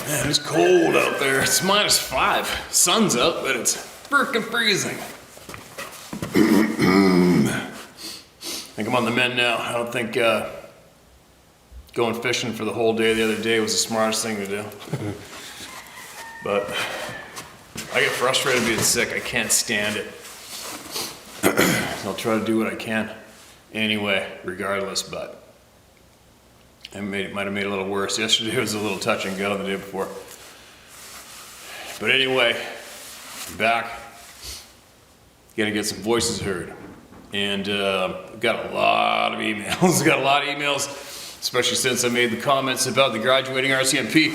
Man, it's cold out there. It's -5. Sun's up, but it's freaking freezing. I think I'm on the mend now. I don't think going fishing for the whole day the other day was the smartest thing to do. But I get frustrated being sick. I can't stand it. I'll try to do what I can anyway, regardless, but it might have made it a little worse. Yesterday was a little touch and go, the day before. But anyway, I'm back. Gotta get some voices heard. And got a lot of emails. Got a lot of emails, especially since I made the comments about the graduating RCMP.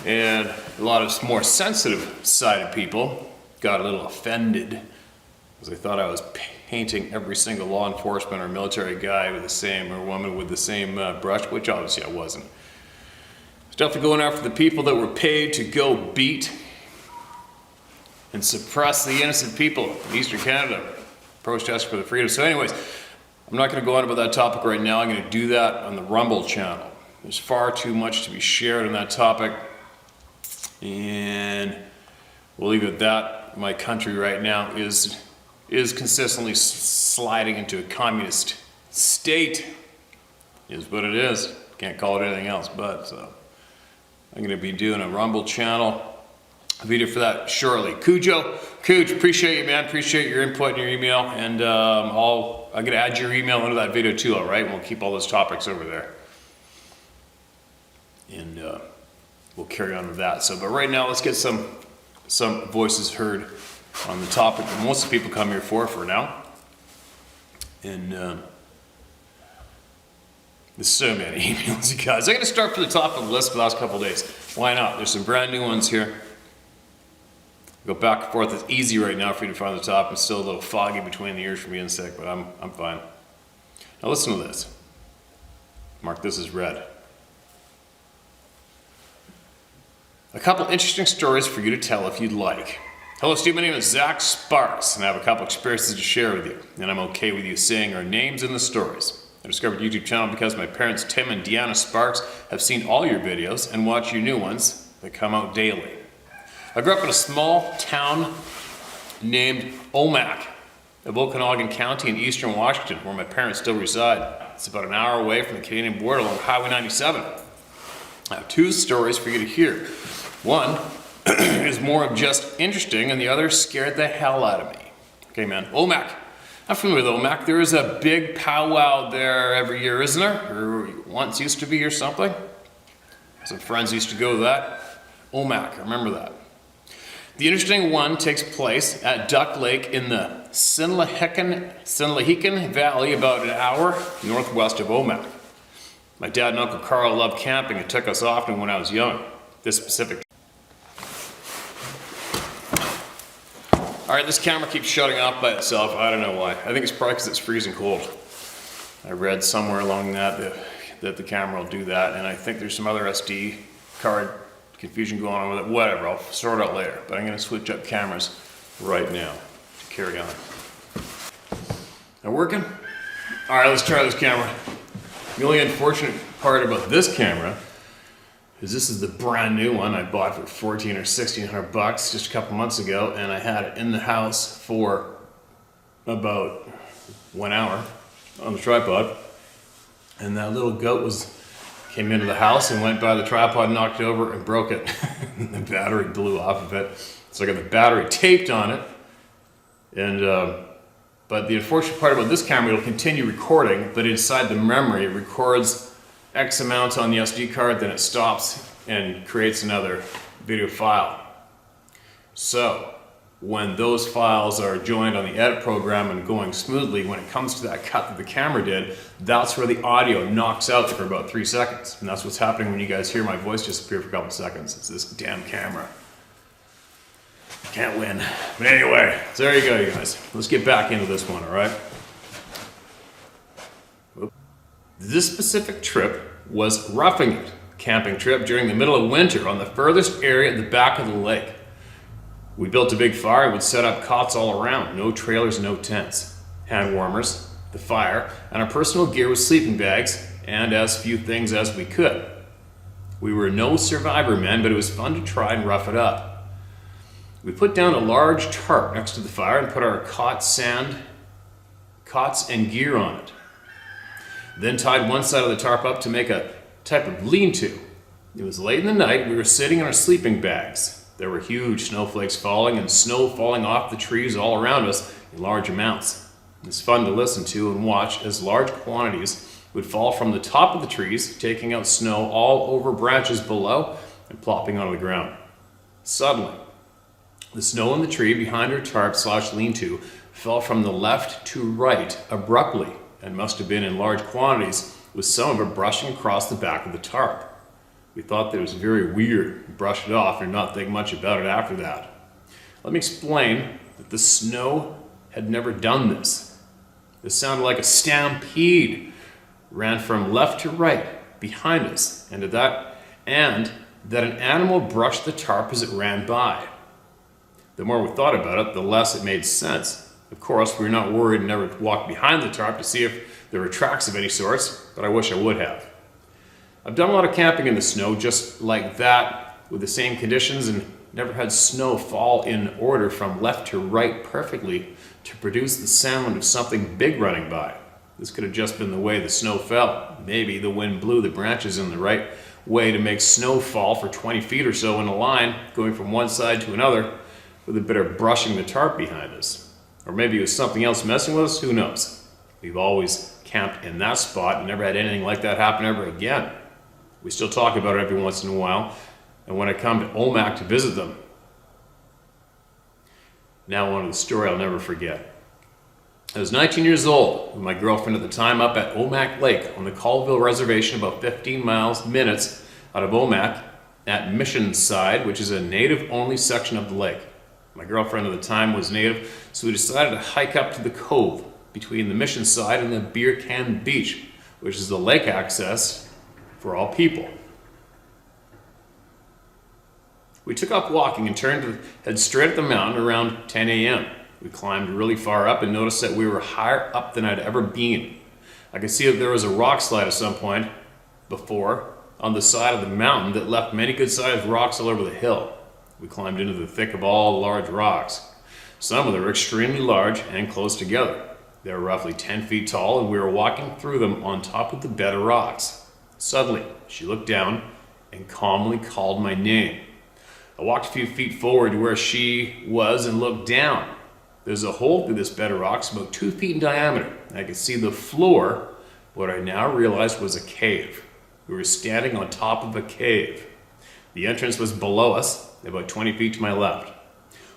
And a lot of more sensitive sided people got a little offended because they thought I was painting every single law enforcement or military guy with the same, or woman with the same brush, which obviously I wasn't. I was definitely going after the people that were paid to go beat and suppress the innocent people in Eastern Canada, protest for the freedom. So anyways, I'm not going to go on about that topic right now. I'm going to do that on the Rumble channel. There's far too much to be shared on that topic, and we'll leave it at that. My country right now is consistently sliding into a communist state, is what it is. Can't call it anything else, but so I'm going to be doing a Rumble channel video for that shortly. Cooch, appreciate you, man. Appreciate your input and your email, and I'm going to add your email into that video too, all right? We'll keep all those topics over there, and we'll carry on with that. So, but right now, let's get some voices heard on the topic that most of the people come here for now. And there's so many emails, you guys. I'm going to start from the top of the list for the last couple of days. Why not? There's some brand new ones here. Go back and forth. It's easy right now for you to find the top. It's still a little foggy between the ears from being sick, but I'm fine. Now listen to this. Mark this as read. A couple interesting stories for you to tell if you'd like. Hello Steve, my name is Zach Sparks, and I have a couple experiences to share with you, and I'm okay with you saying our names in the stories. I discovered your YouTube channel because my parents Tim and Deanna Sparks have seen all your videos and watch your new ones that come out daily. I grew up in a small town named Omak of Okanagan County in eastern Washington, where my parents still reside. It's about an hour away from the Canadian border along Highway 97. I have two stories for you to hear. One is more of just interesting, and the other scared the hell out of me. Okay, man, Omak. I'm familiar with Omak. There is a big powwow there every year, isn't there? Or once used to be or something. Some friends used to go to that. Omak, I remember that. The interesting one takes place at Duck Lake in the Sinlahikan Valley, about an hour northwest of Omak. My dad and Uncle Carl loved camping and took us often when I was young. This specific. Alright, this camera keeps shutting off by itself. I don't know why. I think it's probably because it's freezing cold. I read somewhere along that the camera will do that, and I think there's some other SD card confusion going on with it. Whatever, I'll sort it out later. But I'm going to switch up cameras right now to carry on. Now working? Alright, let's try this camera. The only unfortunate part about this camera is this is the brand new one I bought for $1,400 or $1,600 just a couple months ago, and I had it in the house for about 1 hour on the tripod, and that little goat came into the house and went by the tripod, knocked it over, and broke it. The battery blew off of it, so I got the battery taped on it, and but the unfortunate part about this camera, it'll continue recording, but inside the memory it records X amount on the SD card, then it stops and creates another video file. So when those files are joined on the edit program and going smoothly, when it comes to that cut that the camera did, that's where the audio knocks out for about 3 seconds. And that's what's happening when you guys hear my voice disappear for a couple seconds. It's this damn camera. Can't win. But anyway, so there you go, you guys. Let's get back into this one, all right? This specific trip was roughing it, camping trip during the middle of winter on the furthest area at the back of the lake. We built a big fire, would set up cots all around, no trailers, no tents, hand warmers, the fire, and our personal gear with sleeping bags and as few things as we could. We were no survivor men, but it was fun to try and rough it up. We put down a large tarp next to the fire and put our cots and gear on it. Then tied one side of the tarp up to make a type of lean-to. It was late in the night. We were sitting in our sleeping bags. There were huge snowflakes falling and snow falling off the trees all around us in large amounts. It was fun to listen to and watch as large quantities would fall from the top of the trees, taking out snow all over branches below and plopping onto the ground. Suddenly, the snow in the tree behind our tarp/lean-to fell from the left to right abruptly and must have been in large quantities, with some of it brushing across the back of the tarp. We thought that it was very weird and brushed it off and not think much about it after that. Let me explain that the snow had never done this. This sounded like a stampede, ran from left to right behind us, and that an animal brushed the tarp as it ran by. The more we thought about it, the less it made sense. Of course, we were not worried and never walked behind the tarp to see if there were tracks of any sorts, but I wish I would have. I've done a lot of camping in the snow just like that, with the same conditions, and never had snow fall in order from left to right perfectly to produce the sound of something big running by. This could have just been the way the snow fell. Maybe the wind blew the branches in the right way to make snow fall for 20 feet or so in a line, going from one side to another, with a bit of brushing the tarp behind us. Or maybe it was something else messing with us, who knows? We've always camped in that spot and never had anything like that happen ever again. We still talk about it every once in a while, and when I come to Omak to visit them. Now on to the story I'll never forget. I was 19 years old with my girlfriend at the time up at Omak Lake on the Colville Reservation, about 15 minutes out of Omak, at Mission Side, which is a native-only section of the lake. My girlfriend at the time was native, so we decided to hike up to the cove between the Mission Side and the Beer Can Beach, which is the lake access for all people. We took up walking and turned to head straight at the mountain around 10 a.m. We climbed really far up and noticed that we were higher up than I'd ever been. I could see that there was a rock slide at some point before on the side of the mountain that left many good-sized rocks all over the hill. We climbed into the thick of all the large rocks. Some of them were extremely large and close together. They were roughly 10 feet tall, and we were walking through them on top of the bed of rocks. Suddenly, she looked down and calmly called my name. I walked a few feet forward to where she was and looked down. There's a hole through this bed of rocks about 2 feet in diameter. I could see the floor, what I now realized was a cave. We were standing on top of a cave. The entrance was below us, about 20 feet to my left.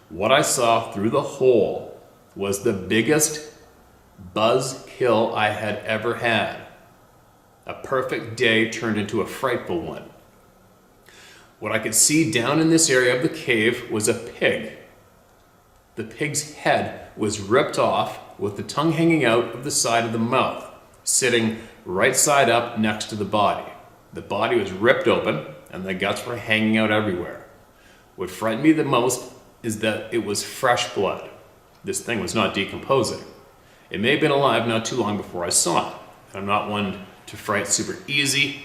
What I saw through the hole was the biggest buzzkill I had ever had. A perfect day turned into a frightful one. What I could see down in this area of the cave was a pig. The pig's head was ripped off with the tongue hanging out of the side of the mouth, sitting right side up next to the body. The body was ripped open and the guts were hanging out everywhere. What frightened me the most is that it was fresh blood. This thing was not decomposing. It may have been alive not too long before I saw it. I'm not one to fright super easy,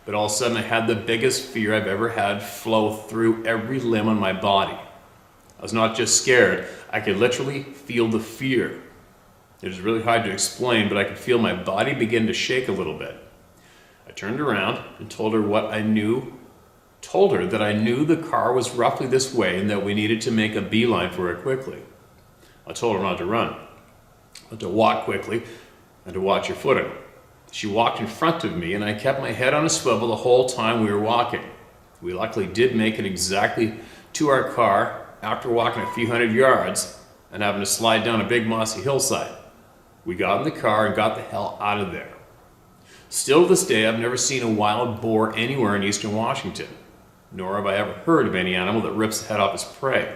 but all of a sudden I had the biggest fear I've ever had flow through every limb on my body. I was not just scared, I could literally feel the fear. It was really hard to explain, but I could feel my body begin to shake a little bit. I turned around and told her what I knew. Told her that I knew the car was roughly this way and that we needed to make a beeline for it quickly. I told her not to run, but to walk quickly and to watch her footing. She walked in front of me and I kept my head on a swivel the whole time we were walking. We luckily did make it exactly to our car after walking a few hundred yards and having to slide down a big mossy hillside. We got in the car and got the hell out of there. Still to this day, I've never seen a wild boar anywhere in eastern Washington, nor have I ever heard of any animal that rips the head off its prey.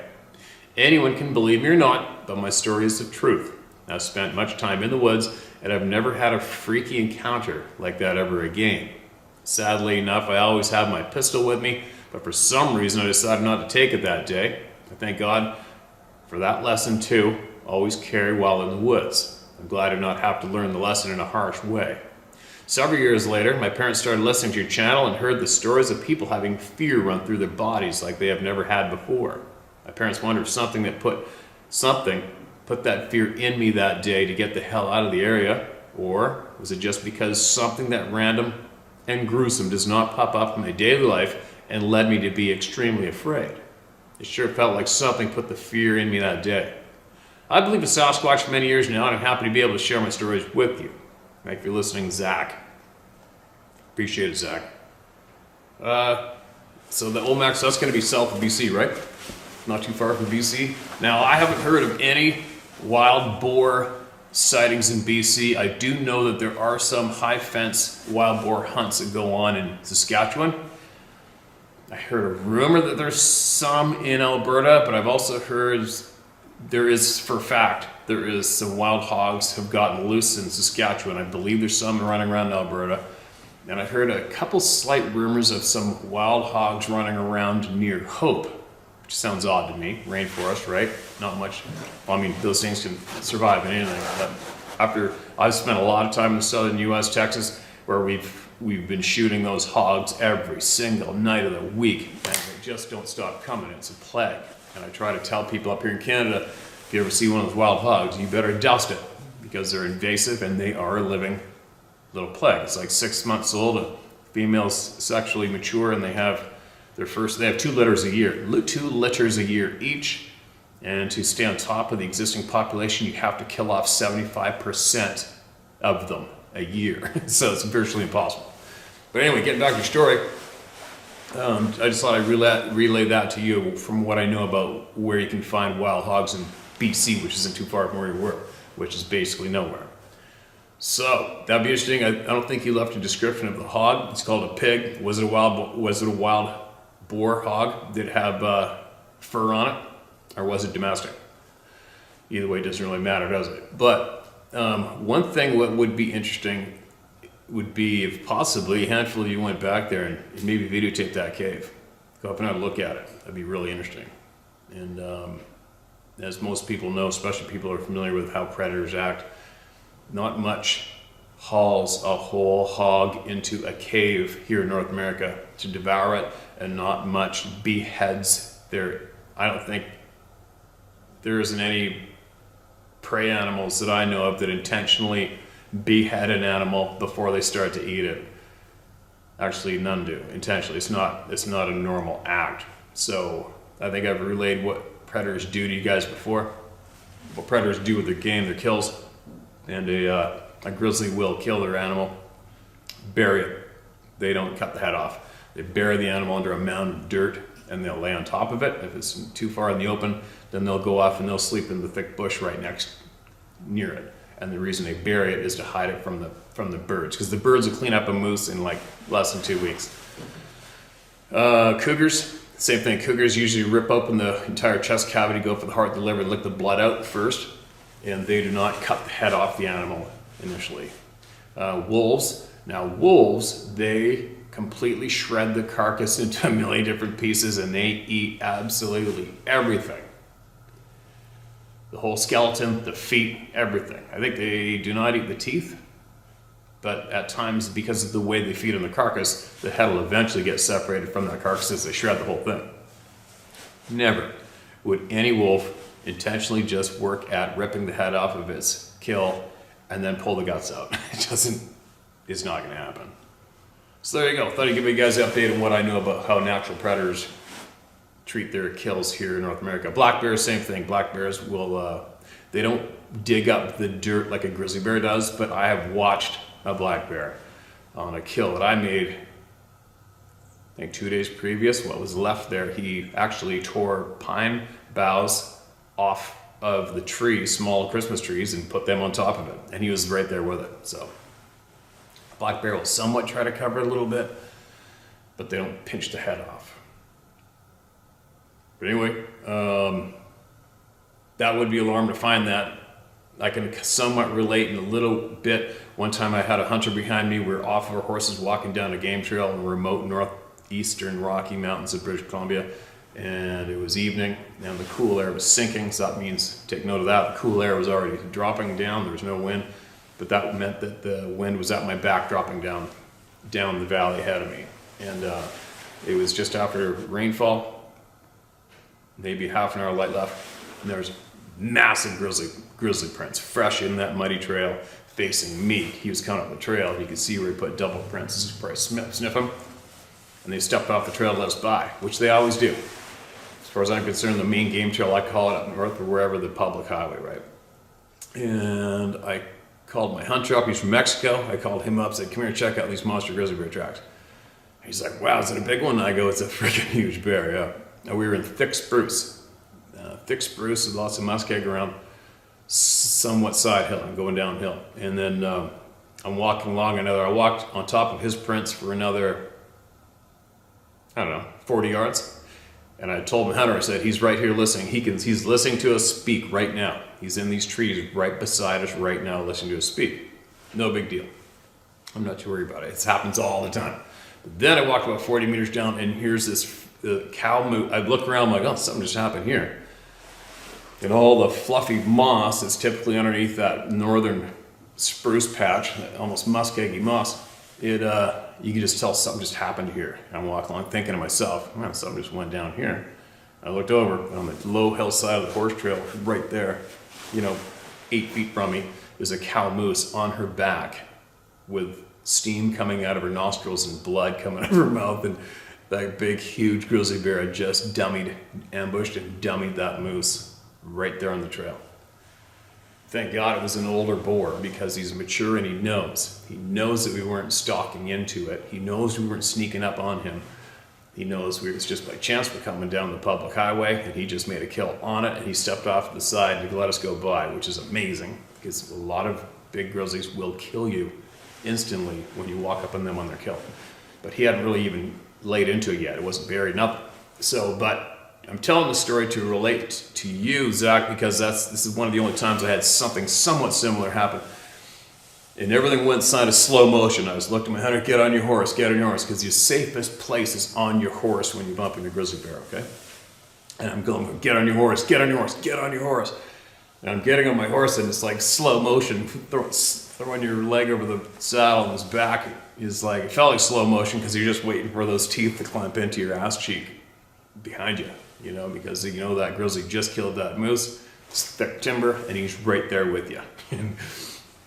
Anyone can believe me or not, but my story is the truth. I've spent much time in the woods, and I've never had a freaky encounter like that ever again. Sadly enough, I always have my pistol with me, but for some reason I decided not to take it that day. I thank God for that lesson too. Always carry while in the woods. I'm glad I did not have to learn the lesson in a harsh way. Several years later, my parents started listening to your channel and heard the stories of people having fear run through their bodies like they have never had before. My parents wondered if something put that fear in me that day to get the hell out of the area, or was it just because something that random and gruesome does not pop up in my daily life and led me to be extremely afraid? It sure felt like something put the fear in me that day. I believe in Sasquatch for many years now, and I'm happy to be able to share my stories with you. Thank you for listening, Zach. Appreciate it, Zach. So the Olmec, so that's going to be south of BC, right? Not too far from BC. Now, I haven't heard of any wild boar sightings in BC. I do know that there are some high fence wild boar hunts that go on in Saskatchewan. I heard a rumor that there's some in Alberta, but I've also heard there is, for a fact, there is some wild hogs have gotten loose in Saskatchewan. I believe there's some running around Alberta. And I heard a couple slight rumors of some wild hogs running around near Hope, which sounds odd to me. Rainforest, right? Not much. Well, I mean, those things can survive in anything. But after I've spent a lot of time in the southern U.S., Texas, where we've been shooting those hogs every single night of the week, and they just don't stop coming. It's a plague. And I try to tell people up here in Canada, if you ever see one of those wild hogs, you better dust it, because they're invasive and they are a living little plague. It's like 6 months old. A female's sexually mature, and they have 2 litters a year. 2 litters a year each. And to stay on top of the existing population, you have to kill off 75% of them a year. So it's virtually impossible. But anyway, getting back to your story, I just thought I'd relay that to you from what I know about where you can find wild hogs in BC, which isn't too far from where you were, which is basically nowhere. So that'd be interesting. I don't think you left a description of the hog. It's called a pig. Was it a wild boar hog? Did it have fur on it, or was it domestic? Either way, it doesn't really matter, does it? But one thing what would be interesting would be if possibly a handful of you went back there and maybe videotaped that cave. Go up and have a look at it. That'd be really interesting. And as most people know, especially people who are familiar with how predators act, not much hauls a whole hog into a cave here in North America to devour it, and not much beheads there. I don't think there isn't any prey animals that I know of that intentionally behead an animal before they start to eat it. Actually, none do intentionally. It's not a normal act. So I think I've relayed what predators do to you guys before. What predators do with their game, their kills. And a grizzly will kill their animal, bury it. They don't cut the head off. They bury the animal under a mound of dirt, and they'll lay on top of it. If it's too far in the open, then they'll go off and they'll sleep in the thick bush right near it. And the reason they bury it is to hide it from the birds, because the birds will clean up a moose in like less than 2 weeks. Cougars, same thing. Cougars usually rip open the entire chest cavity, go for the heart, the liver, and lick the blood out first. And they do not cut the head off the animal initially. Wolves, they completely shred the carcass into a million different pieces, and they eat absolutely everything. The whole skeleton, the feet, everything. I think they do not eat the teeth, but at times, because of the way they feed on the carcass, the head will eventually get separated from that carcass as they shred the whole thing. Never would any wolf intentionally just work at ripping the head off of its kill and then pull the guts out. It's not going to happen. So there you go. Thought I'd give you guys an update on what I know about how natural predators treat their kills here in North America. Black bears, same thing. Black bears will, they don't dig up the dirt like a grizzly bear does, but I have watched a black bear on a kill that I made, I think 2 days previous. What was left there, he actually tore pine boughs off of the trees, small Christmas trees, and put them on top of it. And he was right there with it. So black bear will somewhat try to cover it a little bit, but they don't pinch the head off. But anyway, that would be alarming to find that. I can somewhat relate in a little bit. One time I had a hunter behind me. We were off of our horses walking down a game trail in the remote northeastern Rocky Mountains of British Columbia. And it was evening, and the cool air was sinking, so that means, take note of that, the cool air was already dropping down, there was no wind. but that meant that the wind was at my back, dropping down the valley ahead of me. And it was just after rainfall, maybe half an hour light left, and there was massive grizzly prints, fresh in that muddy trail, facing me. He was coming up the trail. You could see where he put double prints. This is where I sniff them, and they stepped off the trail to let us by, which they always do. As far as I'm concerned, the main game trail, I call it up north or wherever, the public highway, right? And I called my hunter up. He's from Mexico. I called him up, said, come here, check out these monster grizzly bear tracks. He's like, wow, is it a big one? And I go, it's a freaking huge bear, yeah. And we were in thick spruce. Thick spruce with lots of muskeg around, somewhat side hill and going downhill. And then I'm walking along I walked on top of his prints for another, I don't know, 40 yards. And I told my hunter, I said, he's right here listening. He's listening to us speak right now. He's in these trees right beside us right now listening to us speak. No big deal. I'm not too worried about it. It happens all the time. But then I walked about 40 meters down, and here's this cow moo. I look around, I'm like, oh, something just happened here. And all the fluffy moss that's typically underneath that northern spruce patch, that almost muskeggy moss, you can just tell something just happened here. And I'm walking along thinking to myself, man, something just went down here. I looked over on the low hillside of the horse trail right there, 8 feet from me, is a cow moose on her back with steam coming out of her nostrils and blood coming out of her mouth. And that big, huge grizzly bear had just ambushed and dummied that moose right there on the trail. Thank God it was an older boar, because he's mature and he knows. He knows that we weren't stalking into it. He knows we weren't sneaking up on him. He knows it was just by chance we're coming down the public highway, and he just made a kill on it, and he stepped off to the side and he let us go by, which is amazing, because a lot of big grizzlies will kill you instantly when you walk up on them on their kill. But he hadn't really even laid into it yet. It wasn't buried, nothing. But I'm telling the story to relate to you, Zach, because this is one of the only times I had something somewhat similar happen. And everything went inside of slow motion. I was looking at my hunter, get on your horse, because your safest place is on your horse when you bump into a grizzly bear, okay? And I'm going, get on your horse, get on your horse, get on your horse. And I'm getting on my horse, and it's like slow motion, throwing your leg over the saddle, and his back is like, it felt like slow motion, because you're just waiting for those teeth to clamp into your ass cheek behind you. Because that grizzly just killed that moose. It's thick timber, and he's right there with you. And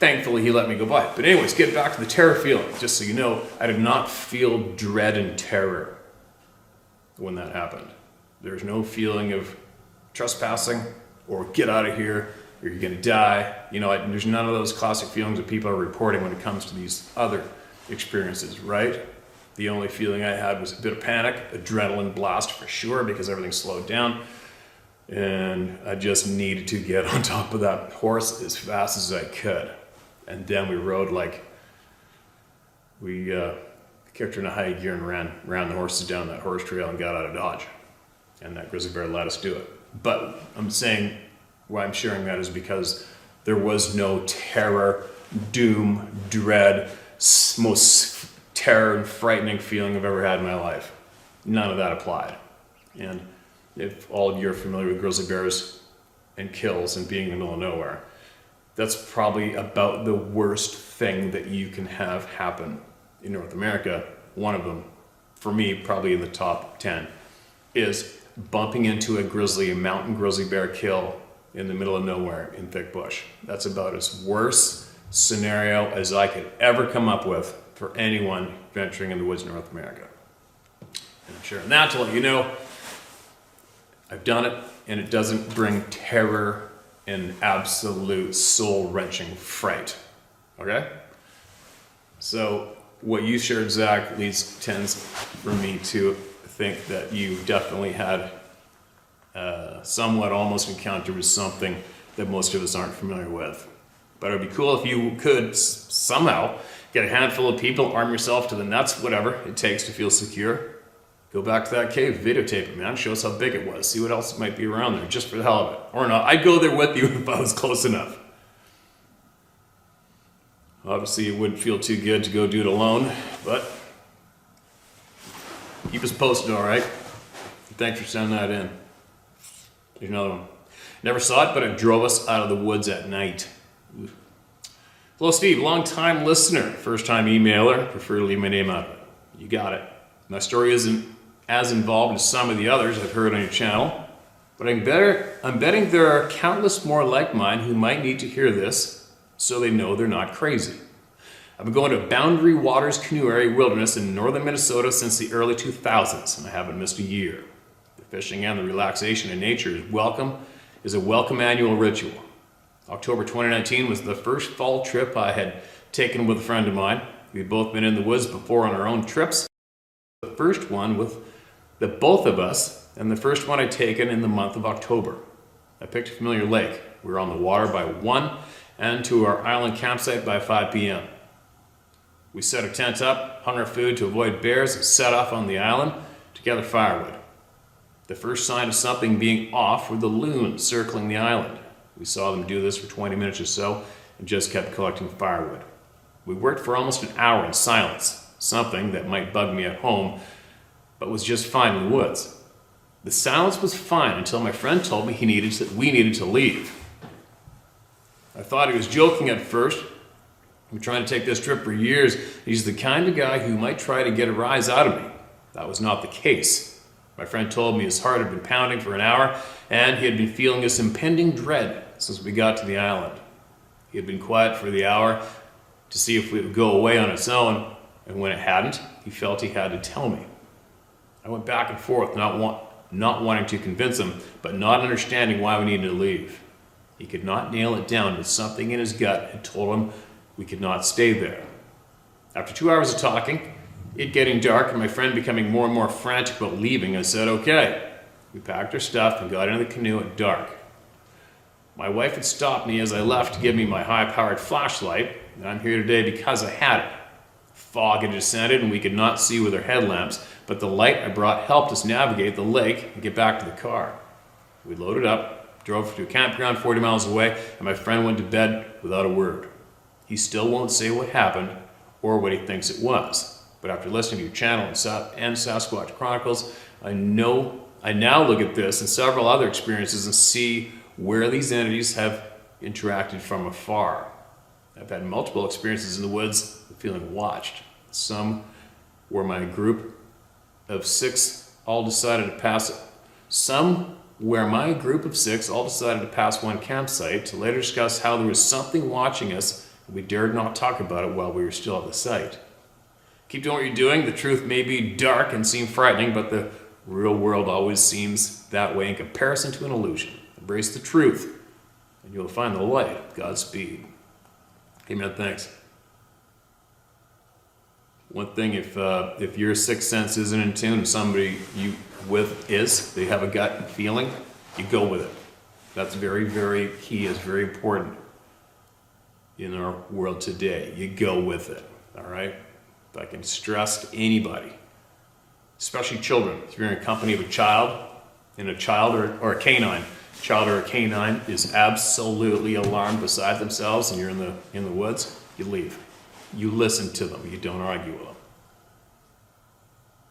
thankfully, he let me go by. But anyways, get back to the terror feeling. Just so you know, I did not feel dread and terror when that happened. There's no feeling of trespassing or get out of here or you're going to die. There's none of those classic feelings that people are reporting when it comes to these other experiences, right? The only feeling I had was a bit of panic, adrenaline blast for sure, because everything slowed down. And I just needed to get on top of that horse as fast as I could. And then we rode we kicked her in a high gear and ran the horses down that horse trail and got out of Dodge. And that grizzly bear let us do it. But I'm saying why I'm sharing that is because there was no terror, doom, dread, most terror and frightening feeling I've ever had in my life. None of that applied. And if all of you are familiar with grizzly bears and kills and being in the middle of nowhere, that's probably about the worst thing that you can have happen in North America. One of them, for me, probably in the top 10, is bumping into a mountain grizzly bear kill in the middle of nowhere in thick bush. That's about as worse scenario as I could ever come up with for anyone venturing in the woods in North America. And I'm sharing that to let you know I've done it, and it doesn't bring terror and absolute soul-wrenching fright. Okay? So what you shared, Zach, tends for me to think that you definitely had somewhat almost encounter with something that most of us aren't familiar with. But it would be cool if you could somehow get a handful of people, arm yourself to the nuts, whatever it takes to feel secure. Go back to that cave, videotape it, man. Show us how big it was. See what else might be around there, just for the hell of it. Or not. I'd go there with you if I was close enough. Obviously, it wouldn't feel too good to go do it alone, but keep us posted, all right? Thanks for sending that in. Here's another one. Never saw it, but it drove us out of the woods at night. Hello, Steve, long-time listener, first-time emailer. Prefer to leave my name out of it. You got it. My story isn't as involved as some of the others I've heard on your channel, but I'm betting there are countless more like mine who might need to hear this so they know they're not crazy. I've been going to Boundary Waters Canoe Area Wilderness in northern Minnesota since the early 2000s, and I haven't missed a year. The fishing and the relaxation in nature is a welcome annual ritual. October 2019 was the first fall trip I had taken with a friend of mine. We'd both been in the woods before on our own trips. The first one with the both of us, and the first one I'd taken in the month of October. I picked a familiar lake. We were on the water by 1 and to our island campsite by 5 p.m. We set our tent up, hung our food to avoid bears, and set off on the island to gather firewood. The first sign of something being off were the loons circling the island. We saw them do this for 20 minutes or so and just kept collecting firewood. We worked for almost an hour in silence, something that might bug me at home, but was just fine in the woods. The silence was fine until my friend told me we needed to leave. I thought he was joking at first. I've been trying to take this trip for years. He's the kind of guy who might try to get a rise out of me. That was not the case. My friend told me his heart had been pounding for an hour and he had been feeling this impending dread since we got to the island. He had been quiet for the hour to see if it would go away on its own, and when it hadn't, he felt he had to tell me. I went back and forth, not wanting to convince him, but not understanding why we needed to leave. He could not nail it down, but something in his gut had told him we could not stay there. After 2 hours of talking, it getting dark and my friend becoming more and more frantic about leaving, I said, okay. We packed our stuff and got into the canoe at dark. My wife had stopped me as I left to give me my high-powered flashlight, and I'm here today because I had it. Fog had descended and we could not see with our headlamps, but the light I brought helped us navigate the lake and get back to the car. We loaded up, drove to a campground 40 miles away, and my friend went to bed without a word. He still won't say what happened or what he thinks it was. But after listening to your channel and Sasquatch Chronicles, I now look at this and several other experiences and see where these entities have interacted from afar. I've had multiple experiences in the woods of feeling watched. Some where my group of six all decided to pass one campsite to later discuss how there was something watching us and we dared not talk about it while we were still at the site. Keep doing what you're doing. The truth may be dark and seem frightening, but the real world always seems that way in comparison to an illusion. Embrace the truth, and you'll find the light. Godspeed. Amen. Thanks. One thing, if your sixth sense isn't in tune, and somebody you with is, they have a gut feeling, you go with it. That's very, very key. Is very important in our world today. You go with it. All right. If I can stress to anybody, especially children, if you're in a company of a child or a canine, child or a canine is absolutely alarmed beside themselves and you're in the woods, you leave. You listen to them. You don't argue with them.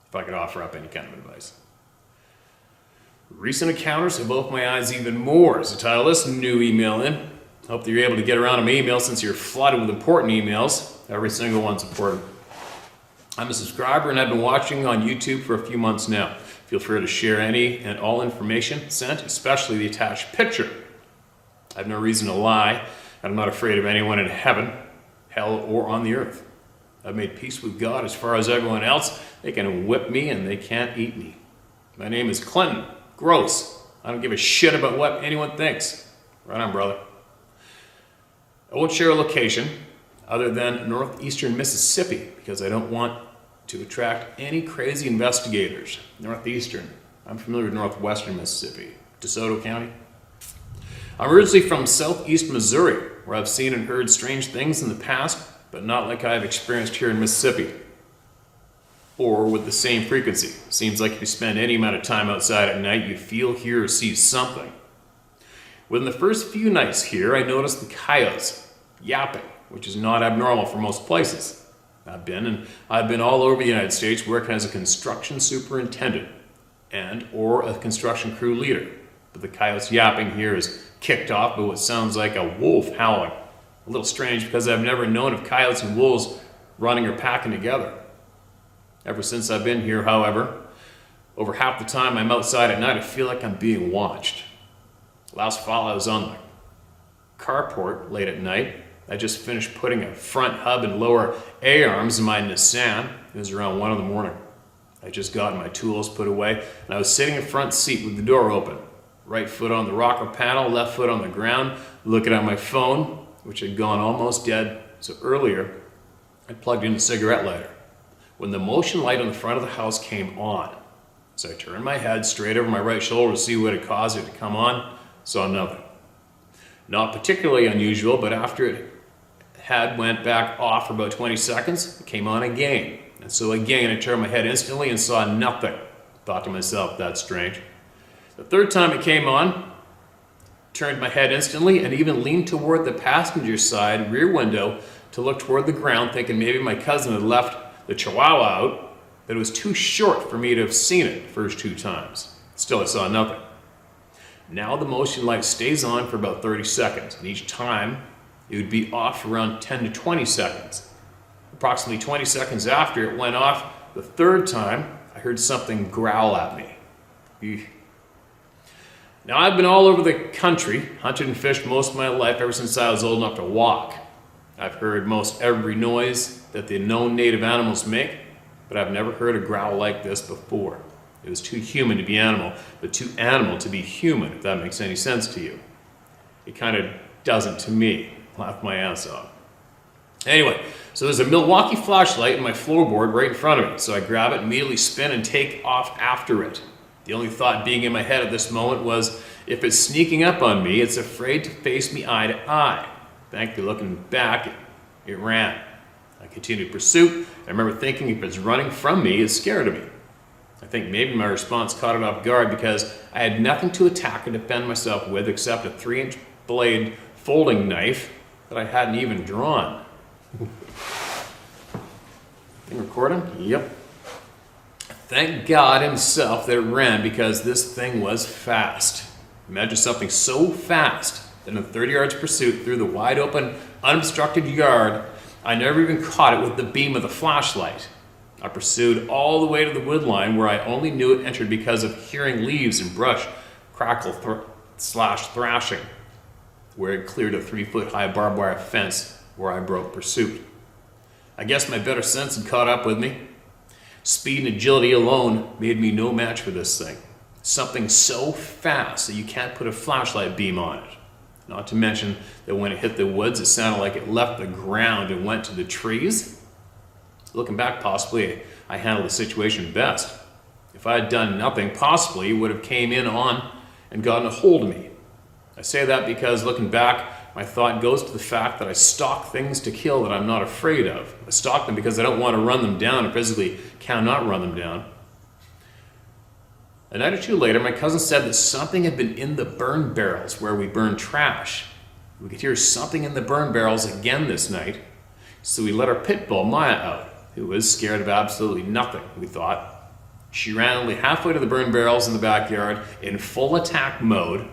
If I could offer up any kind of advice. Recent encounters have opened my eyes even more. As the title of this new email in. Hope that you're able to get around to my email since you're flooded with important emails. Every single one's important. I'm a subscriber and I've been watching on YouTube for a few months now. Feel free to share any and all information sent, especially the attached picture. I have no reason to lie, and I'm not afraid of anyone in heaven, hell, or on the earth. I've made peace with God as far as everyone else. They can whip me and they can't eat me. My name is Clinton. Gross. I don't give a shit about what anyone thinks. Right on, brother. I won't share a location other than northeastern Mississippi because I don't want to attract any crazy investigators. Northeastern. I'm familiar with northwestern Mississippi. DeSoto County. I'm originally from southeast Missouri, where I've seen and heard strange things in the past, but not like I've experienced here in Mississippi. Or with the same frequency. Seems like if you spend any amount of time outside at night, you feel, hear, or see something. Within the first few nights here, I noticed the coyotes yapping, which is not abnormal for most places. I've been all over the United States working as a construction superintendent or a construction crew leader. But the coyotes yapping here is kicked off by what sounds like a wolf howling. A little strange because I've never known of coyotes and wolves running or packing together. Ever since I've been here, however, over half the time I'm outside at night, I feel like I'm being watched. Last fall I was on the carport late at night. I just finished putting a front hub and lower A-arms in my Nissan. It was around 1 in the morning. I just gotten my tools put away, and I was sitting in front seat with the door open. Right foot on the rocker panel, left foot on the ground, looking at my phone, which had gone almost dead. So earlier, I plugged in a cigarette lighter when the motion light on the front of the house came on. So I turned my head straight over my right shoulder to see what had caused it to come on. Saw nothing. Not particularly unusual, but after it had went back off for about 20 seconds, it came on again. And so again, I turned my head instantly and saw nothing. Thought to myself, that's strange. The third time it came on, turned my head instantly and even leaned toward the passenger side rear window to look toward the ground, thinking maybe my cousin had left the chihuahua out, but it was too short for me to have seen it the first 2 times. Still, I saw nothing. Now the motion light stays on for about 30 seconds, and each time it would be off for around 10 to 20 seconds. Approximately 20 seconds after it went off the third time, I heard something growl at me. Eek. Now I've been all over the country, hunted and fished most of my life ever since I was old enough to walk. I've heard most every noise that the known native animals make, but I've never heard a growl like this before. It was too human to be animal, but too animal to be human, if that makes any sense to you. It kind of doesn't to me. Laugh my ass off. Anyway, so there's a Milwaukee flashlight in my floorboard right in front of me, so I grab it, immediately spin and take off after it. The only thought being in my head at this moment was, if it's sneaking up on me, it's afraid to face me eye to eye. Thankfully, looking back, it ran. I continued pursuit. I remember thinking if it's running from me, it's scared of me. I think maybe my response caught it off guard because I had nothing to attack or defend myself with except a 3-inch blade folding knife that I hadn't even drawn. Thing recording? Yep. Thank God himself that it ran because this thing was fast. Imagine something so fast that in a 30 yards pursuit through the wide open, unobstructed yard, I never even caught it with the beam of the flashlight. I pursued all the way to the wood line where I only knew it entered because of hearing leaves and brush crackle thrashing, where it cleared a 3-foot high barbed wire fence where I broke pursuit. I guess my better sense had caught up with me. Speed and agility alone made me no match for this thing. Something so fast that you can't put a flashlight beam on it. Not to mention that when it hit the woods, it sounded like it left the ground and went to the trees. Looking back, possibly I handled the situation best. If I had done nothing, possibly it would have came in on and gotten a hold of me. I say that because looking back, my thought goes to the fact that I stalk things to kill that I'm not afraid of. I stalk them because I don't want to run them down or physically cannot run them down. A night or two later, my cousin said that something had been in the burn barrels where we burn trash. We could hear something in the burn barrels again this night, so we let our pit bull, Maya, out, who was scared of absolutely nothing, we thought. She ran only halfway to the burn barrels in the backyard in full attack mode,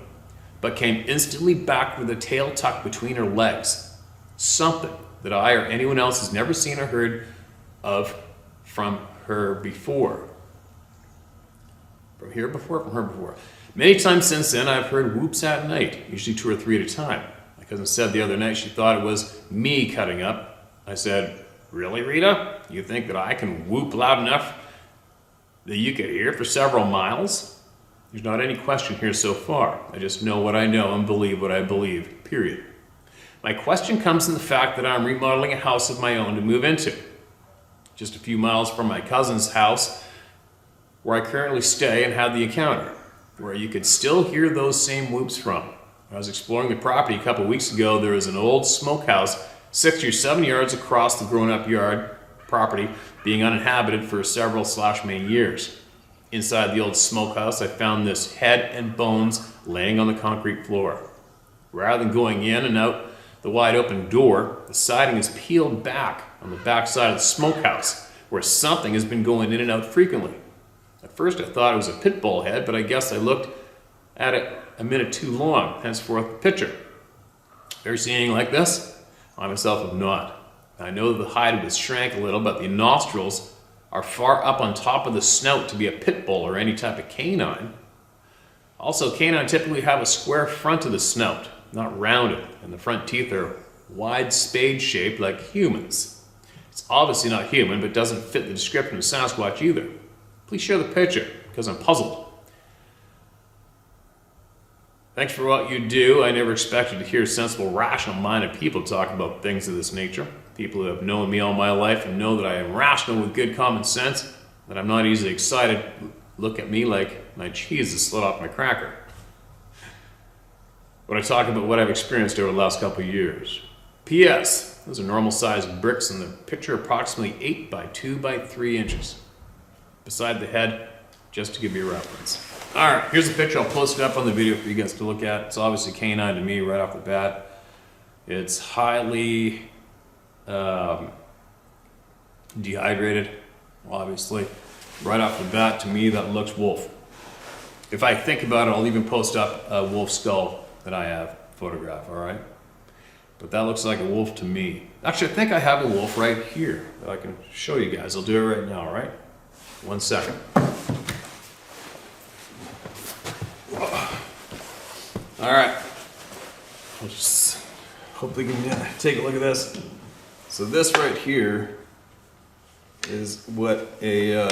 but came instantly back with a tail tucked between her legs. Something that I or anyone else has never seen or heard of from her before. From her before. Many times since then, I've heard whoops at night, usually 2 or 3 at a time. My cousin said the other night she thought it was me cutting up. I said, "Really, Rita? You think that I can whoop loud enough that you could hear for several miles?" There's not any question here so far. I just know what I know and believe what I believe, period. My question comes in the fact that I'm remodeling a house of my own to move into. Just a few miles from my cousin's house, where I currently stay and had the encounter, where you could still hear those same whoops from. When I was exploring the property a couple weeks ago, there was an old smokehouse 60 or 70 yards across the grown-up yard property being uninhabited for several/many years. Inside the old smokehouse, I found this head and bones laying on the concrete floor. Rather than going in and out the wide open door, the siding is peeled back on the back side of the smokehouse, where something has been going in and out frequently. At first I thought it was a pit bull head, but I guess I looked at it a minute too long, henceforth the picture. Ever seen anything like this? I myself have not. I know that the hide was shrank a little, but the nostrils are far up on top of the snout to be a pit bull or any type of canine. Also, canine typically have a square front of the snout, not rounded, and the front teeth are wide spade shaped like humans. It's obviously not human, but doesn't fit the description of Sasquatch either. Please share the picture, because I'm puzzled. Thanks for what you do. I never expected to hear sensible, rational-minded people talk about things of this nature. People who have known me all my life and know that I am rational with good common sense, that I'm not easily excited, look at me like my cheese has slid off my cracker. When I talk about what I've experienced over the last couple of years. P.S. Those are normal-sized bricks in the picture, approximately 8 by 2 by 3 inches. Beside the head, just to give you a reference. Alright, here's a picture. I'll post it up on the video for you guys to look at. It's obviously canine to me right off the bat. It's highly dehydrated, obviously. Right off the bat, to me, that looks wolf. If I think about it, I'll even post up a wolf skull that I have photographed, alright? But that looks like a wolf to me. Actually, I think I have a wolf right here that I can show you guys. I'll do it right now, alright? 1 second. Alright. I'll just hopefully you can take a look at this. So this right here is what a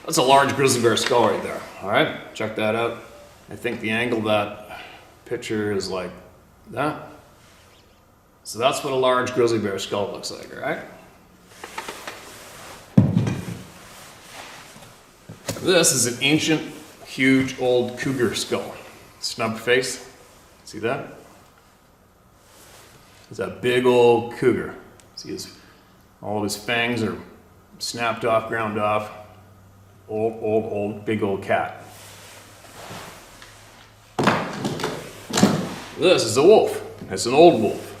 that's a large grizzly bear skull right there. Alright, check that out. I think the angle of that picture is like that. So that's what a large grizzly bear skull looks like, alright? This is an ancient, huge, old cougar skull. Snub face. See that? It's a big old cougar. See all of his fangs are snapped off, ground off. Old, big old cat. This is a wolf. It's an old wolf.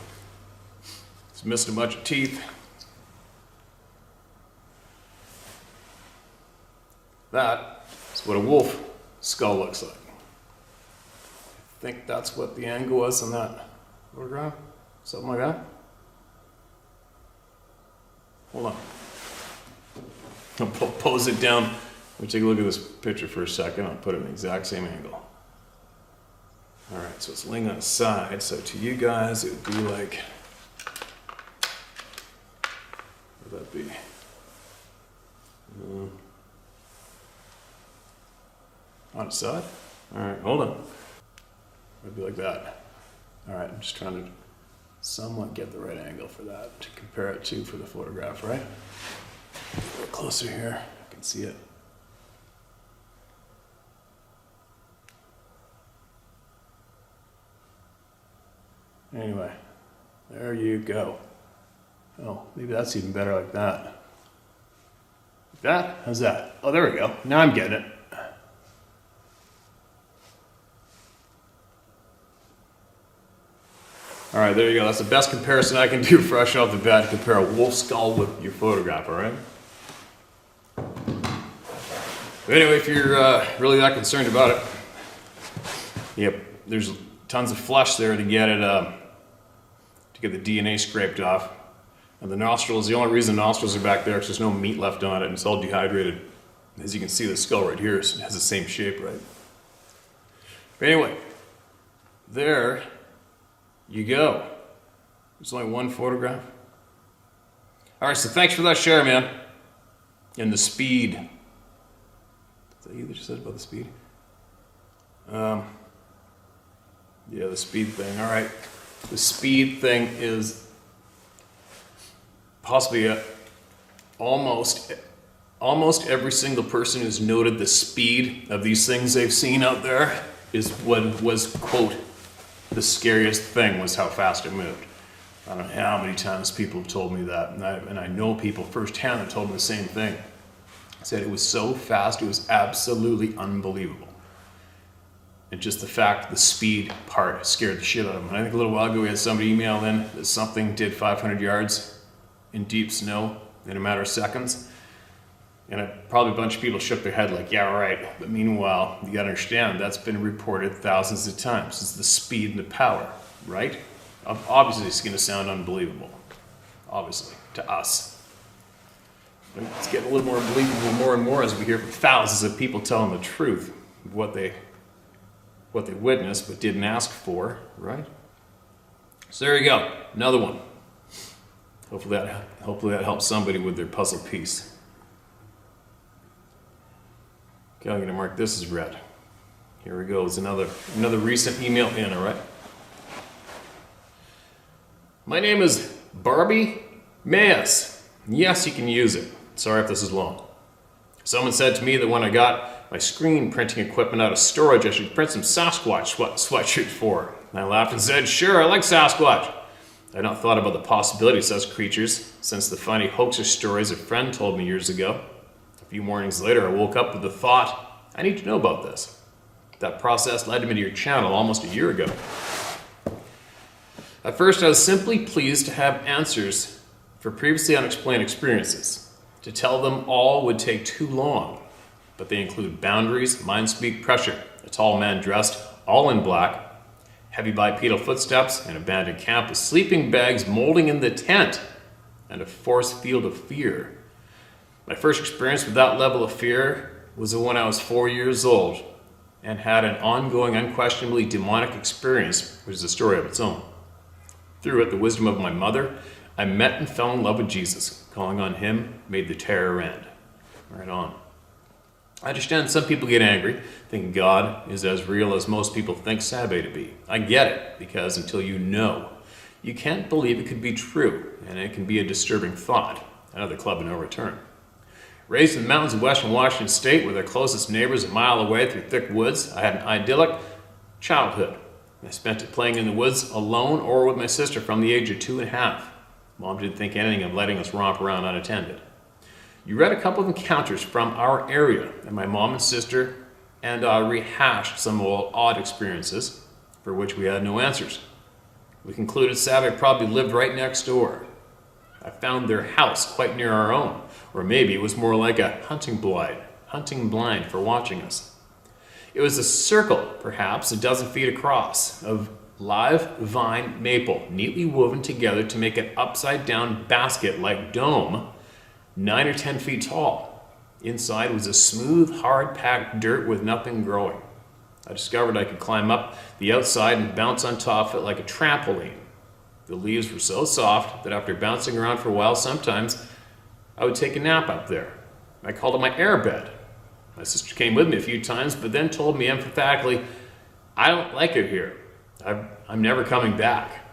It's missing a bunch of teeth. That is what a wolf skull looks like. I think that's what the angle was on that photograph. Something like that. Hold on. I'll pose it down. Let me take a look at this picture for a second. I'll put it in the exact same angle. Alright, so it's laying on its side. So to you guys, it would be like, what would that be? On its side? Alright, hold on. It would be like that. Alright, I'm just trying to somewhat get the right angle for that to compare it to for the photograph, right? A little closer here, I can see it. Anyway, there you go. Oh, maybe that's even better like that. Like that? How's that? Oh, there we go. Now I'm getting it. All right, there you go. That's the best comparison I can do fresh off the bat to compare a wolf skull with your photograph, all right? But anyway, if you're really that concerned about it, yep, there's tons of flesh there to get it, to get the DNA scraped off. And the nostrils, the only reason the nostrils are back there is there's no meat left on it and it's all dehydrated. As you can see, the skull right here has the same shape, right? But anyway, there you go. There's only one photograph. All right, so thanks for that share, man. And the speed. Is that you that just said about the speed? Yeah, the speed thing. All right. The speed thing is possibly almost every single person who's noted the speed of these things they've seen out there is what was, quote, the scariest thing was how fast it moved. I don't know how many times people have told me that, and I know people firsthand that told me the same thing. Said it was so fast, it was absolutely unbelievable. And just the fact, the speed part scared the shit out of them. And I think a little while ago we had somebody email in that something did 500 yards in deep snow in a matter of seconds. And probably a bunch of people shook their head like, yeah, right. But meanwhile, you gotta understand, that's been reported thousands of times. It's the speed and the power, right? Obviously, it's going to sound unbelievable. Obviously, to us. But it's getting a little more believable more and more as we hear from thousands of people telling the truth of what they witnessed but didn't ask for, right? So there you go, another one. Hopefully that helps somebody with their puzzle piece. Okay, I'm going to mark this as red. Here we go. It's another recent email in, all right? My name is Barbie Mayes. Yes, you can use it. Sorry if this is long. Someone said to me that when I got my screen printing equipment out of storage, I should print some Sasquatch sweatshirts for her. And I laughed and said, sure, I like Sasquatch. I had not thought about the possibility of such creatures since the funny hoaxer stories a friend told me years ago. A few mornings later, I woke up with the thought, I need to know about this. That process led me to your channel almost a year ago. At first, I was simply pleased to have answers for previously unexplained experiences. To tell them all would take too long, but they include boundaries, mind speak, pressure, a tall man dressed all in black, heavy bipedal footsteps, an abandoned camp with sleeping bags molding in the tent, and a force field of fear. My first experience with that level of fear was when I was 4 years old and had an ongoing, unquestionably demonic experience, which is a story of its own. Through it, the wisdom of my mother, I met and fell in love with Jesus. Calling on him made the terror end. Right on. I understand some people get angry, thinking God is as real as most people think Sabe to be. I get it, because until you know, you can't believe it could be true, and it can be a disturbing thought. Another club of no return. Raised in the mountains of western Washington State, with our closest neighbors a mile away through thick woods, I had an idyllic childhood. I spent it playing in the woods alone or with my sister from the age of 2.5. Mom didn't think anything of letting us romp around unattended. You read a couple of encounters from our area, and my mom and sister and I rehashed some odd experiences for which we had no answers. We concluded Sabe probably lived right next door. I found their house quite near our own, or maybe it was more like a hunting blind for watching us. It was a circle, perhaps a dozen feet across, of live vine maple, neatly woven together to make an upside-down basket-like dome, 9 or 10 feet tall. Inside was a smooth, hard-packed dirt with nothing growing. I discovered I could climb up the outside and bounce on top of it like a trampoline. The leaves were so soft that after bouncing around for a while, sometimes I would take a nap up there. I called it my airbed. My sister came with me a few times, but then told me emphatically, I don't like it here. I'm never coming back.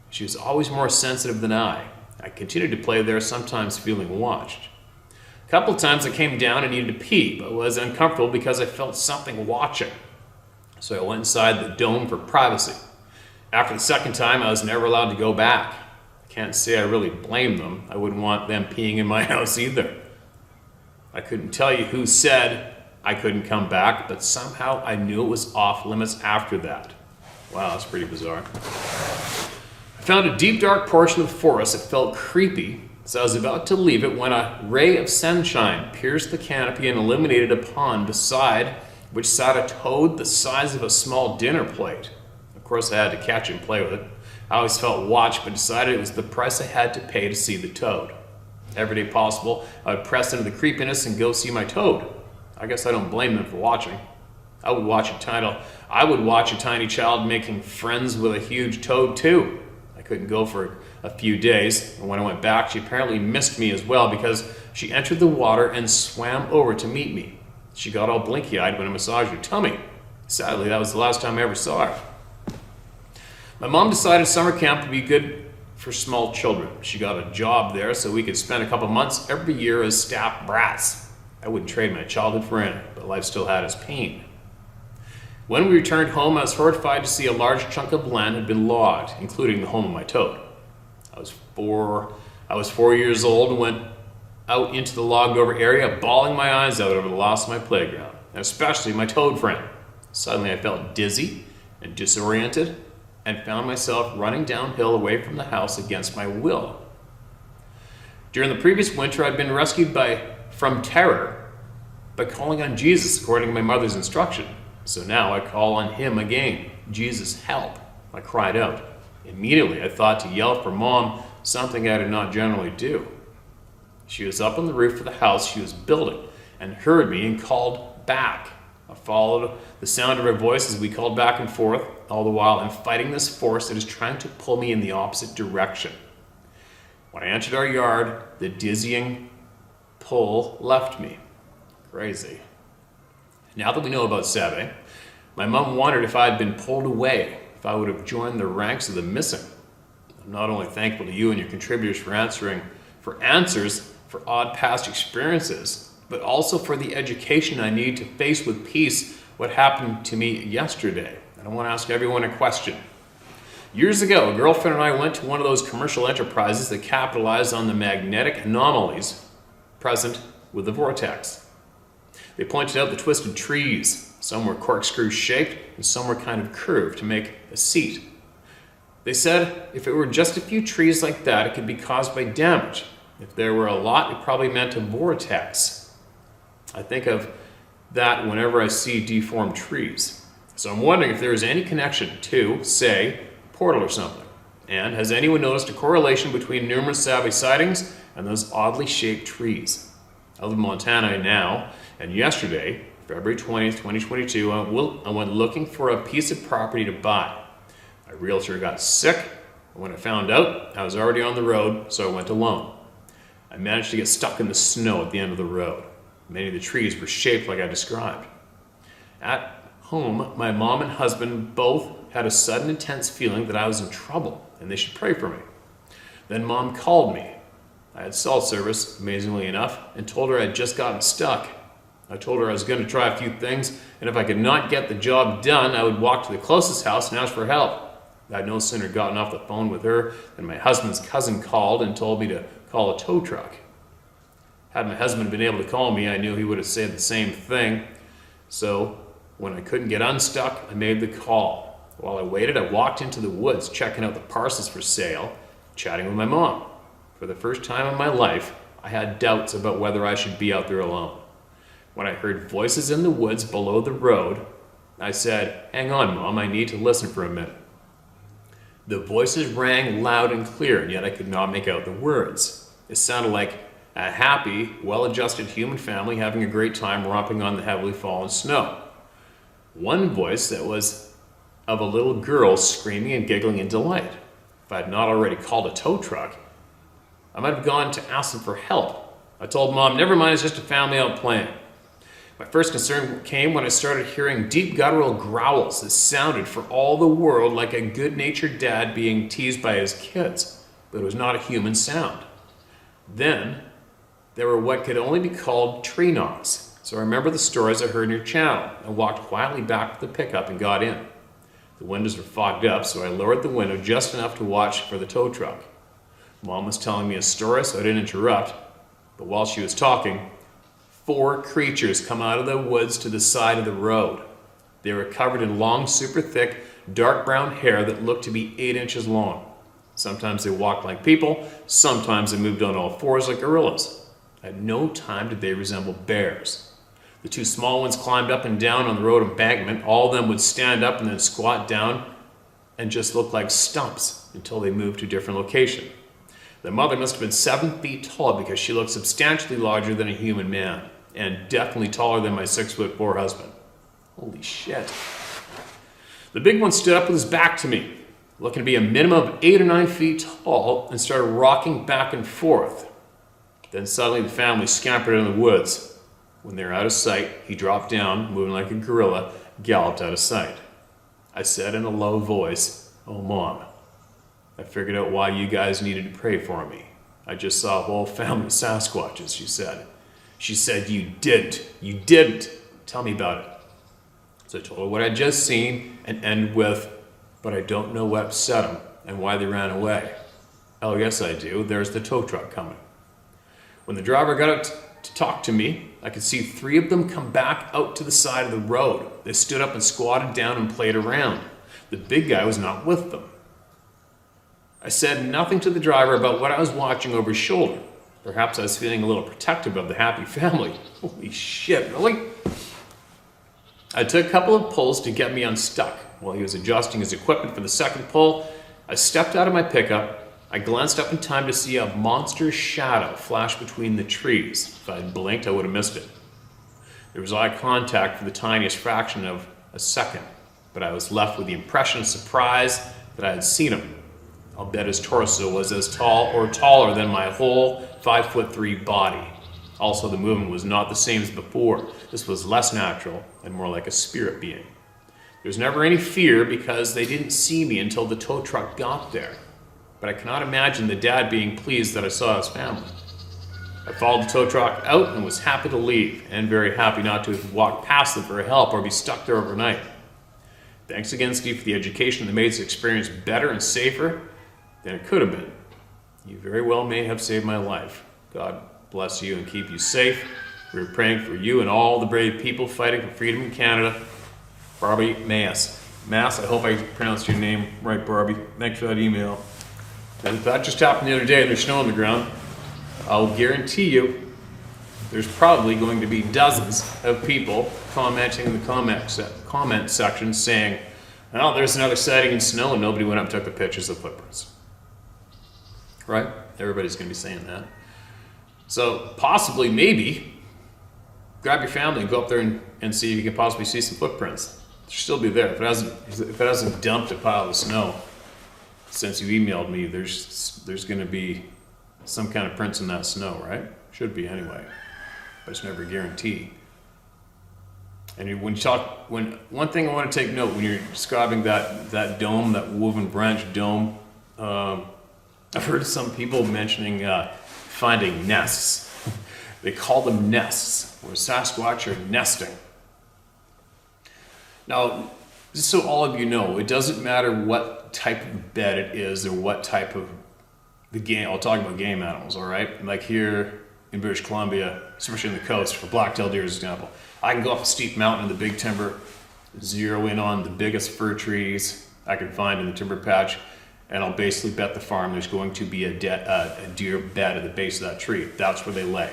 She was always more sensitive than I. I continued to play there, sometimes feeling watched. A couple of times I came down and needed to pee, but was uncomfortable because I felt something watching. So I went inside the dome for privacy. After the second time, I was never allowed to go back. I can't say I really blame them. I wouldn't want them peeing in my house either. I couldn't tell you who said I couldn't come back, but somehow I knew it was off limits after that. Wow, that's pretty bizarre. I found a deep, dark portion of the forest that felt creepy, so I was about to leave it when a ray of sunshine pierced the canopy and illuminated a pond beside which sat a toad the size of a small dinner plate. Of course, I had to catch it and play with it. I always felt watched, but decided it was the price I had to pay to see the toad. Every day possible, I would press into the creepiness and go see my toad. I guess I don't blame them for watching. I would watch a tiny child making friends with a huge toad too. I couldn't go for a few days, and when I went back, she apparently missed me as well because she entered the water and swam over to meet me. She got all blinky-eyed when I massaged her tummy. Sadly, that was the last time I ever saw her. My mom decided summer camp would be good for small children. She got a job there so we could spend a couple months every year as staff brats. I wouldn't trade my childhood for anything, but life still had its pain. When we returned home, I was horrified to see a large chunk of land had been logged, including the home of my toad. I was 4 years old and went out into the logged over area, bawling my eyes out over the loss of my playground, and especially my toad friend. Suddenly I felt dizzy and disoriented and found myself running downhill away from the house against my will. During the previous winter, I'd been rescued from terror by calling on Jesus according to my mother's instruction. So now I call on him again. Jesus, help, I cried out Immediately, I thought to yell for Mom, something I did not generally do. She was up on the roof of the house she was building and heard me and called back. I followed the sound of her voice as we called back and forth. All the while, I'm fighting this force that is trying to pull me in the opposite direction. When I entered our yard, the dizzying pull left me. Crazy. Now that we know about Seve, my mom wondered if I had been pulled away, if I would have joined the ranks of the missing. I'm not only thankful to you and your contributors for answers for odd past experiences, but also for the education I need to face with peace what happened to me yesterday. And I want to ask everyone a question. Years ago, a girlfriend and I went to one of those commercial enterprises that capitalized on the magnetic anomalies present with the vortex. They pointed out the twisted trees. Some were corkscrew shaped and some were kind of curved to make a seat. They said if it were just a few trees like that, it could be caused by damage. If there were a lot, it probably meant a vortex. I think of that whenever I see deformed trees. So I'm wondering if there is any connection to, say, a portal or something. And has anyone noticed a correlation between numerous Save sightings and those oddly shaped trees? I live in Montana now, and yesterday, February 20th, 2022, I went looking for a piece of property to buy. My realtor got sick, and when I found out, I was already on the road, so I went alone. I managed to get stuck in the snow at the end of the road. Many of the trees were shaped like I described. At home, my mom and husband both had a sudden intense feeling that I was in trouble and they should pray for me. Then Mom called me. I had cell service, amazingly enough, and told her I'd just gotten stuck. I told her I was going to try a few things, and if I could not get the job done, I would walk to the closest house and ask for help. I had no sooner gotten off the phone with her than my husband's cousin called and told me to call a tow truck. Had my husband been able to call me, I knew he would have said the same thing. So when I couldn't get unstuck, I made the call. While I waited, I walked into the woods, checking out the parcels for sale, chatting with my mom. For the first time in my life, I had doubts about whether I should be out there alone. When I heard voices in the woods below the road, I said, "Hang on, Mom, I need to listen for a minute." The voices rang loud and clear, and yet I could not make out the words. It sounded like a happy, well-adjusted human family having a great time romping on the heavily fallen snow. One voice that was of a little girl screaming and giggling in delight. If I had not already called a tow truck, I might have gone to ask them for help. I told Mom, "Never mind, it's just a family out playing." My first concern came when I started hearing deep guttural growls that sounded for all the world like a good-natured dad being teased by his kids, but it was not a human sound. Then, there were what could only be called tree knocks. So I remember the stories I heard in your channel and walked quietly back to the pickup and got in. The windows were fogged up, so I lowered the window just enough to watch for the tow truck. Mom was telling me a story, so I didn't interrupt, but while she was talking, 4 creatures come out of the woods to the side of the road. They were covered in long, super thick, dark brown hair that looked to be 8 inches long. Sometimes they walked like people, sometimes they moved on all fours like gorillas. At no time did they resemble bears. The 2 small ones climbed up and down on the road embankment. All of them would stand up and then squat down and just look like stumps until they moved to a different location. The mother must have been 7 feet tall because she looked substantially larger than a human man, and definitely taller than my 6'4" husband. Holy shit. The big one stood up with his back to me, looking to be a minimum of 8 or 9 feet tall, and started rocking back and forth. Then suddenly the family scampered in the woods. When they were out of sight, he dropped down, moving like a gorilla, galloped out of sight. I said in a low voice, "Oh, Mom, I figured out why you guys needed to pray for me. I just saw a whole family of Sasquatches," she said. She said, You didn't. Tell me about it." So I told her what I'd just seen and ended with, "But I don't know what upset them and why they ran away." "Oh, yes, I do. There's the tow truck coming." When the driver got out to talk to me, I could see 3 of them come back out to the side of the road. They stood up and squatted down and played around. The big guy was not with them. I said nothing to the driver about what I was watching over his shoulder. Perhaps I was feeling a little protective of the happy family. Holy shit, really? I took a couple of pulls to get me unstuck. While he was adjusting his equipment for the second pull, I stepped out of my pickup. I glanced up in time to see a monster shadow flash between the trees. If I had blinked, I would have missed it. There was eye contact for the tiniest fraction of a second, but I was left with the impression of surprise that I had seen him. I'll bet his torso was as tall or taller than my whole 5'3" body. Also, the movement was not the same as before. This was less natural and more like a spirit being. There was never any fear because they didn't see me until the tow truck got there. But I cannot imagine the dad being pleased that I saw his family. I followed the tow truck out and was happy to leave, and very happy not to have walked past them for help or be stuck there overnight. Thanks again, Steve, for the education that made this experience better and safer than it could have been. You very well may have saved my life. God bless you and keep you safe. We're praying for you and all the brave people fighting for freedom in Canada. Barbie Mass. Mass, I hope I pronounced your name right, Barbie. Thanks for that email. And that just happened the other day and there's snow on the ground. I'll guarantee you there's probably going to be dozens of people commenting in the comment section saying, oh, there's another sighting in snow and nobody went up and took the pictures of footprints. Right? Everybody's going to be saying that. So possibly, maybe, grab your family and go up there and see if you can possibly see some footprints. They'll still be there. If it hasn't dumped a pile of snow since you emailed me, there's going to be some kind of prints in that snow, right? Should be anyway, but it's never a guarantee. And when one thing I want to take note when you're describing that dome, that woven branch dome, I've heard some people mentioning finding nests. They call them nests, where Sasquatch are nesting. Now, just so all of you know, it doesn't matter what type of bed it is or what type of the game. I'll talk about game animals, all right? Like here in British Columbia, especially on the coast, for black-tailed deer, as an example, I can go up a steep mountain in the big timber, zero in on the biggest fir trees I can find in the timber patch, and I'll basically bet the farm there's going to be a deer bed at the base of that tree. That's where they lay.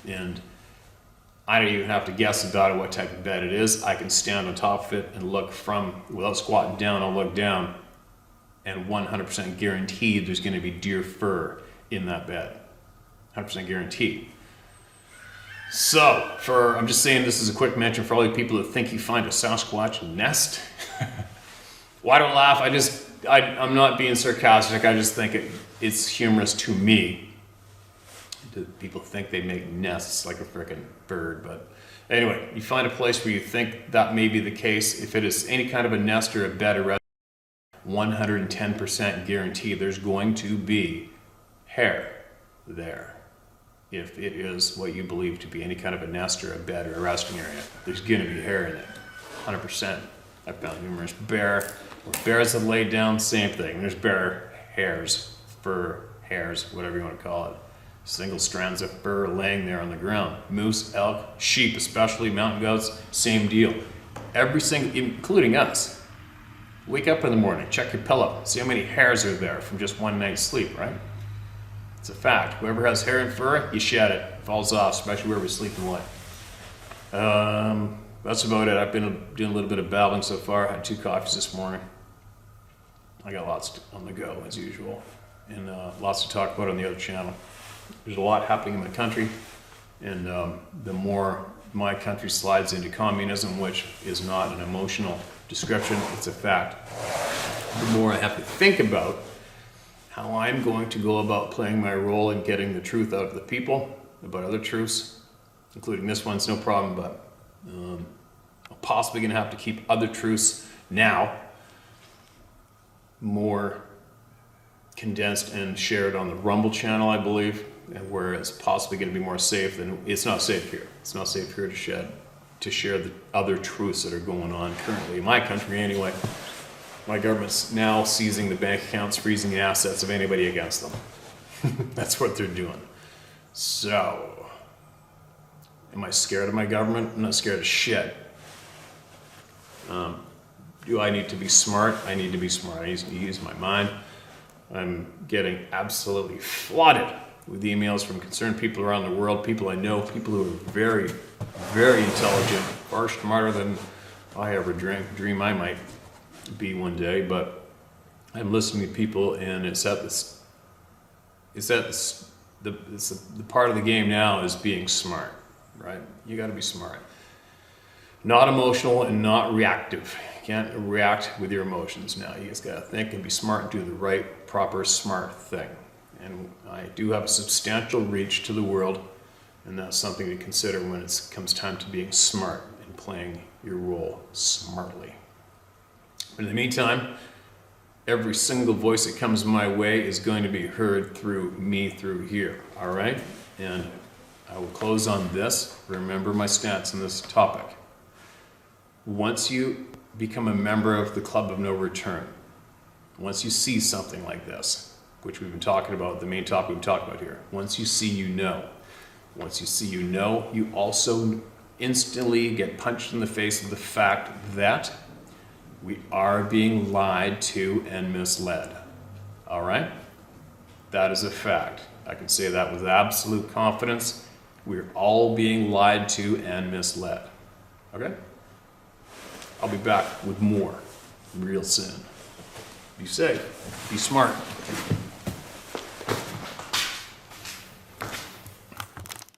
And I don't even have to guess about it, what type of bed it is. I can stand on top of it and look without squatting down, I'll look down, and 100% guaranteed there's going to be deer fur in that bed. 100% guaranteed. So, I'm just saying this is a quick mention for all you people that think you find a Sasquatch nest. Well, I don't laugh. I'm not being sarcastic. I just think it's humorous to me. People think they make nests like a freaking bird, but anyway, you find a place where you think that may be the case. If it is any kind of a nest or a bed or 110% guarantee there's going to be hair there. If it is what you believe to be any kind of a nest or a bed or a resting area, there's going to be hair in it. 100%. I've found numerous bears that laid down, same thing. There's bear hairs, fur hairs, whatever you want to call it. Single strands of fur laying there on the ground. Moose, elk, sheep especially, mountain goats, same deal. Every single, including us. Wake up in the morning, check your pillow, see how many hairs are there from just one night's sleep, right? It's a fact. Whoever has hair and fur, you shed it. It falls off, especially where we sleep and what. That's about it. I've been doing a little bit of babbling so far. I had 2 coffees this morning. I got lots on the go, as usual. And lots to talk about on the other channel. There's a lot happening in my country. And the more my country slides into communism, which is not an emotional description, it's a fact, the more I have to think about how I'm going to go about playing my role in getting the truth out of the people about other truths, including this one's no problem, but I'm possibly going to have to keep other truths now more condensed and shared on the Rumble channel, I believe, and where it's possibly going to be more safe than it's not safe here. It's not safe here to share the other truths that are going on currently in my country anyway. My government's now seizing the bank accounts, freezing the assets of anybody against them. That's what they're doing. So, am I scared of my government? I'm not scared of shit. Do I need to be smart? I need to be smart. I need to use my mind. I'm getting absolutely flooded with emails from concerned people around the world, people I know, people who are very, very intelligent, far smarter than I ever dream I might be one day, but I'm listening to people, and it's the part of the game now is being smart, right? You got to be smart. Not emotional and not reactive. You can't react with your emotions now. You just got to think and be smart and do the right, proper, smart thing. And I do have a substantial reach to the world, and that's something to consider when it comes time to being smart and playing your role smartly. But in the meantime, every single voice that comes my way is going to be heard through me through here, all right? And I will close on this. Remember my stance on this topic. Once you become a member of the Club of No Return, once you see something like this, which we've been talking about, the main topic we've talked about here, once you see, you know. Once you see, you know, you also instantly get punched in the face of the fact that we are being lied to and misled. All right? That is a fact. I can say that with absolute confidence. We're all being lied to and misled. Okay? I'll be back with more real soon. Be safe. Be smart.